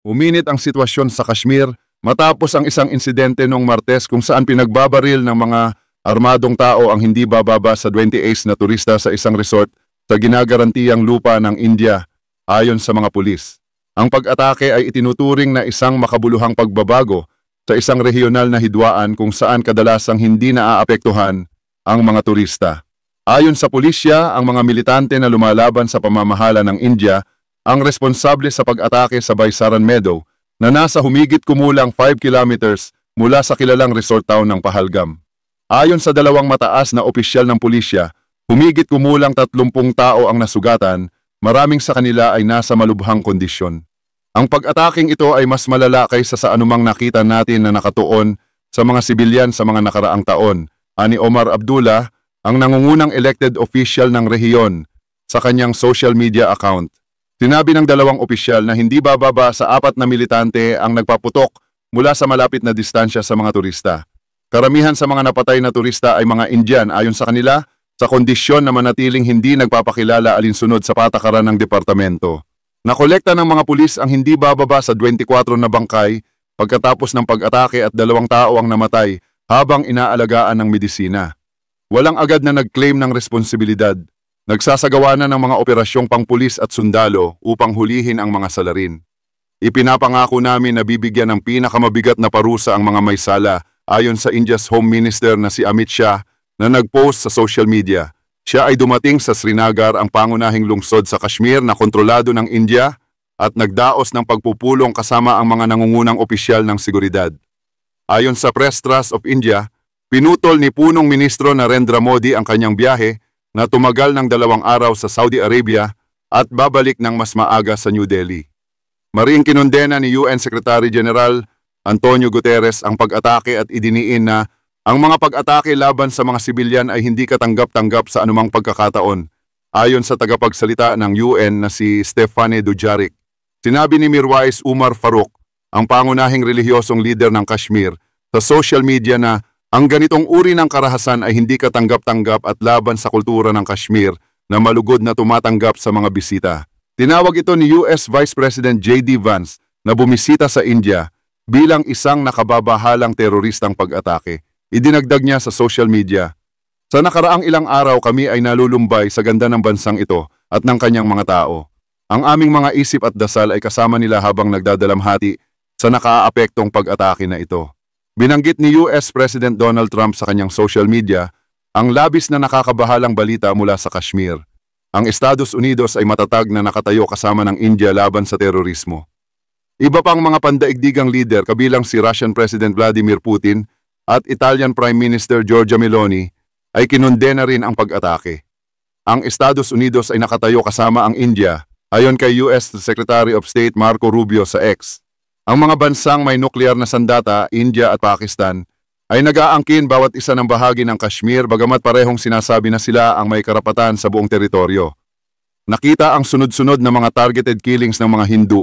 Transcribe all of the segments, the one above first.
Uminit ang sitwasyon sa Kashmir matapos ang isang insidente noong Martes kung saan pinagbabaril ng mga armadong tao ang hindi bababa sa 28 na turista sa isang resort sa ginagarantiyang lupa ng India ayon sa mga pulis. Ang pag-atake ay itinuturing na isang makabuluhang pagbabago sa isang regional na hidwaan kung saan kadalasang hindi naaapektuhan ang mga turista. Ayon sa pulisya, ang mga militante na lumalaban sa pamamahala ng India ang responsable sa pag-atake sa Baisaran Meadow na nasa humigit kumulang 5 kilometers mula sa kilalang resort town ng Pahalgam. Ayon sa dalawang mataas na opisyal ng pulisya, humigit kumulang 30 tao ang nasugatan, maraming sa kanila ay nasa malubhang kondisyon. Ang pag-ataking ito ay mas malala kaysa sa anumang nakita natin na nakatuon sa mga sibilyan sa mga nakaraang taon, ani Omar Abdullah, ang nangungunang elected official ng rehiyon, sa kanyang social media account. Sinabi ng dalawang opisyal na hindi bababa sa 4 na militante ang nagpaputok mula sa malapit na distansya sa mga turista. Karamihan sa mga napatay na turista ay mga Indian ayon sa kanila sa kondisyon na manatiling hindi nagpapakilala alinsunod sa patakaran ng departamento. Nakolekta ng mga pulis ang hindi bababa sa 24 na bangkay pagkatapos ng pag-atake at 2 tao ang namatay habang inaalagaan ng medisina. Walang agad na nag-claim ng responsibilidad. Nagsasagawa na ng mga operasyong pangpulis at sundalo upang hulihin ang mga salarin. Ipinapangako namin na bibigyan ng pinakamabigat na parusa ang mga may sala ayon sa India's Home Minister na si Amit Shah na nag-post sa social media. Siya ay dumating sa Srinagar, ang pangunahing lungsod sa Kashmir na kontrolado ng India, at nagdaos ng pagpupulong kasama ang mga nangungunang opisyal ng seguridad. Ayon sa Press Trust of India, pinutol ni Punong Ministro Narendra Modi ang kanyang biyahe na tumagal ng 2 araw sa Saudi Arabia at babalik ng mas maaga sa New Delhi. Mariing kinondena ni UN Secretary General Antonio Guterres ang pag-atake at idiniin na ang mga pag-atake laban sa mga sibilyan ay hindi katanggap-tanggap sa anumang pagkakataon, ayon sa tagapagsalita ng UN na si Stephane Dujarric. Sinabi ni Mirwais Umar Farouk, ang pangunahing relihiyosong leader ng Kashmir, sa social media na ang ganitong uri ng karahasan ay hindi katanggap-tanggap at laban sa kultura ng Kashmir na malugod na tumatanggap sa mga bisita. Tinawag ito ni US Vice President J.D. Vance na bumisita sa India bilang isang nakababahalang teroristang pag-atake. Idinagdag niya sa social media, "Sa nakaraang ilang araw kami ay nalulumbay sa ganda ng bansang ito at ng kanyang mga tao. Ang aming mga isip at dasal ay kasama nila habang nagdadalamhati sa nakaapektong pag-atake na ito." Binanggit ni US President Donald Trump sa kanyang social media ang labis na nakakabahalang balita mula sa Kashmir. Ang Estados Unidos ay matatag na nakatayo kasama ng India laban sa terorismo. Iba pang mga pandaigdigang leader kabilang si Russian President Vladimir Putin at Italian Prime Minister Giorgia Meloni ay kinondena rin ang pag-atake. Ang Estados Unidos ay nakatayo kasama ang India ayon kay US Secretary of State Marco Rubio sa X. Ang mga bansang may nuklear na sandata, India at Pakistan, ay nag-aangkin bawat isa ng bahagi ng Kashmir bagamat parehong sinasabi na sila ang may karapatan sa buong teritoryo. Nakita ang sunod-sunod na mga targeted killings ng mga Hindu,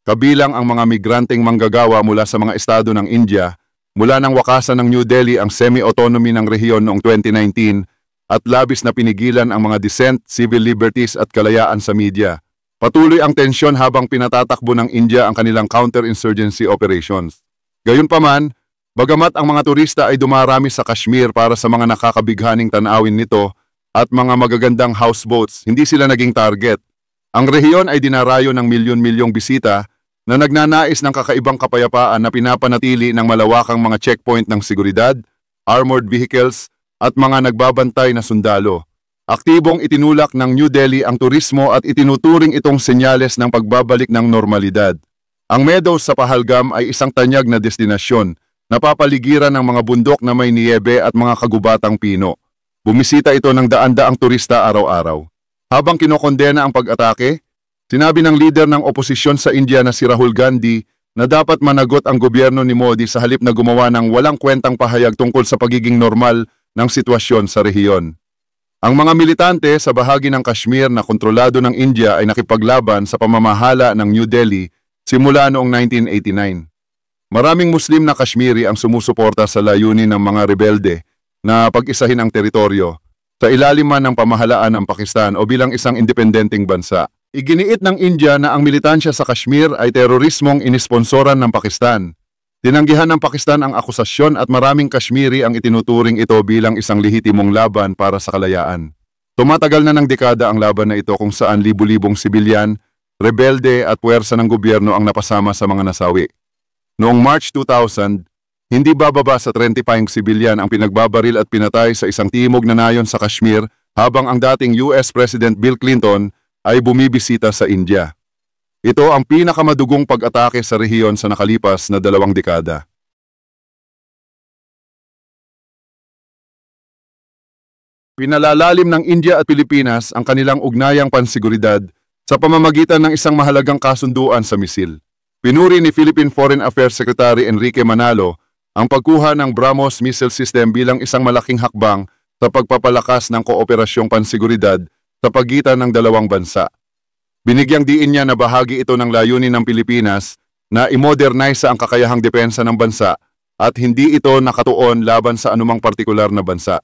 kabilang ang mga migranteng manggagawa mula sa mga estado ng India, mula nang wakasan ng New Delhi ang semi-autonomy ng rehiyon noong 2019 at labis na pinigilan ang mga dissent, civil liberties at kalayaan sa media. Patuloy ang tensyon habang pinatatakbo ng India ang kanilang counter-insurgency operations. Gayunpaman, bagamat ang mga turista ay dumarami sa Kashmir para sa mga nakakabighaning tanawin nito at mga magagandang houseboats, hindi sila naging target. Ang rehiyon ay dinarayo ng milyon-milyong bisita na nagnanais ng kakaibang kapayapaan na pinapanatili ng malawakang mga checkpoint ng seguridad, armored vehicles at mga nagbabantay na sundalo. Aktibong itinulak ng New Delhi ang turismo at itinuturing itong senyales ng pagbabalik ng normalidad. Ang Meadows sa Pahalgam ay isang tanyag na destinasyon, napapaligiran ng mga bundok na may niyebe at mga kagubatang pino. Bumisita ito ng daan-daang turista araw-araw. Habang kinokondena ang pag-atake, sinabi ng leader ng oposisyon sa India na si Rahul Gandhi na dapat managot ang gobyerno ni Modi sa halip na gumawa ng walang kwentang pahayag tungkol sa pagiging normal ng sitwasyon sa rehiyon. Ang mga militante sa bahagi ng Kashmir na kontrolado ng India ay nakipaglaban sa pamamahala ng New Delhi simula noong 1989. Maraming Muslim na Kashmiri ang sumusuporta sa layunin ng mga rebelde na pag-isahin ang teritoryo sa ilalim man ng pamahalaan ng Pakistan o bilang isang independenteng bansa. Iginiit ng India na ang militansya sa Kashmir ay terorismong inisponsoran ng Pakistan. Tinanggihan ng Pakistan ang akusasyon at maraming Kashmiri ang itinuturing ito bilang isang lehitimong laban para sa kalayaan. Tumatagal na ng dekada ang laban na ito kung saan libu-libong sibilyan, rebelde at puwersa ng gobyerno ang napasama sa mga nasawi. Noong March 2000, hindi bababa sa 35 sibilyan ang pinagbabaril at pinatay sa isang timog na nayon sa Kashmir habang ang dating US President Bill Clinton ay bumibisita sa India. Ito ang pinakamadugong pag-atake sa rehiyon sa nakalipas na 2 dekada. Pinalalalim ng India at Pilipinas ang kanilang ugnayang pansiguridad sa pamamagitan ng isang mahalagang kasunduan sa misil. Pinuri ni Philippine Foreign Affairs Secretary Enrique Manalo ang pagkuha ng BrahMos missile system bilang isang malaking hakbang sa pagpapalakas ng kooperasyong pansiguridad sa pagitan ng dalawang bansa. Binigyang diin niya na bahagi ito ng layunin ng Pilipinas na i-modernize ang kakayahang depensa ng bansa at hindi ito nakatuon laban sa anumang partikular na bansa.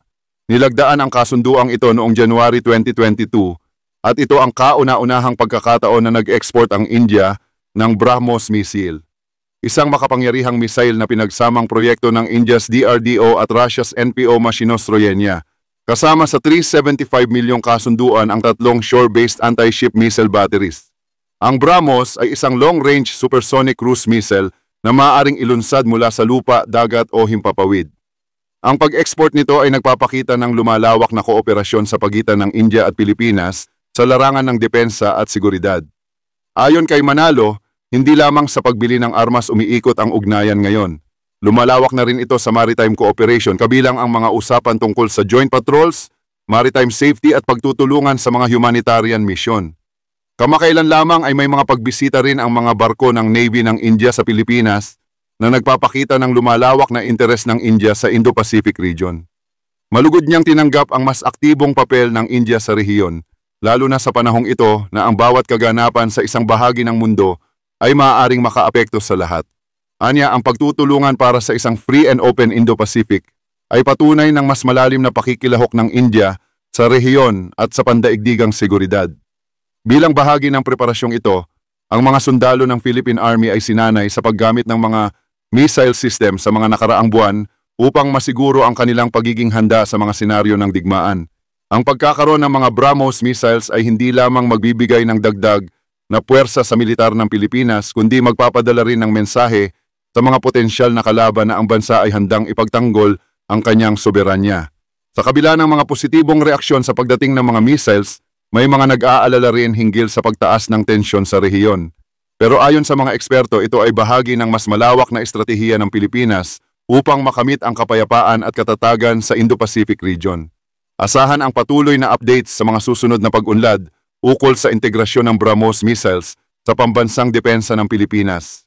Nilagdaan ang kasunduang ito noong January 2022 at ito ang kauna-unahang pagkakataon na nag-export ang India ng BrahMos missile. Isang makapangyarihang missile na pinagsamang proyekto ng India's DRDO at Russia's NPO Mashinostroyenia. Kasama sa 375 milyong kasunduan ang 3 shore-based anti-ship missile batteries. Ang BrahMos ay isang long-range supersonic cruise missile na maaaring ilunsad mula sa lupa, dagat o himpapawid. Ang pag-export nito ay nagpapakita ng lumalawak na kooperasyon sa pagitan ng India at Pilipinas sa larangan ng depensa at seguridad. Ayon kay Manalo, hindi lamang sa pagbili ng armas umiikot ang ugnayan ngayon. Lumalawak na rin ito sa maritime cooperation kabilang ang mga usapan tungkol sa joint patrols, maritime safety at pagtutulungan sa mga humanitarian mission. Kamakailan lamang ay may mga pagbisita rin ang mga barko ng Navy ng India sa Pilipinas na nagpapakita ng lumalawak na interes ng India sa Indo-Pacific region. Malugod niyang tinanggap ang mas aktibong papel ng India sa rehiyon, lalo na sa panahong ito na ang bawat kaganapan sa isang bahagi ng mundo ay maaaring makaapekto sa lahat. Anya, ang pagtutulungan para sa isang free and open Indo-Pacific ay patunay ng mas malalim na pakikilahok ng India sa rehiyon at sa pandaigdigang seguridad. Bilang bahagi ng preparasyong ito, ang mga sundalo ng Philippine Army ay sinanay sa paggamit ng mga missile system sa mga nakaraang buwan upang masiguro ang kanilang pagiging handa sa mga senaryo ng digmaan. Ang pagkakaroon ng mga BrahMos missiles ay hindi lamang magbibigay ng dagdag na puwersa sa militar ng Pilipinas, kundi magpapadala rin ng mensahe sa mga potensyal na kalaban na ang bansa ay handang ipagtanggol ang kanyang soberanya. Sa kabila ng mga positibong reaksyon sa pagdating ng mga missiles, may mga nag-aalala rin hinggil sa pagtaas ng tensyon sa rehiyon. Pero ayon sa mga eksperto, ito ay bahagi ng mas malawak na estratehiya ng Pilipinas upang makamit ang kapayapaan at katatagan sa Indo-Pacific region. Asahan ang patuloy na updates sa mga susunod na pag-unlad ukol sa integrasyon ng BrahMos missiles sa pambansang depensa ng Pilipinas.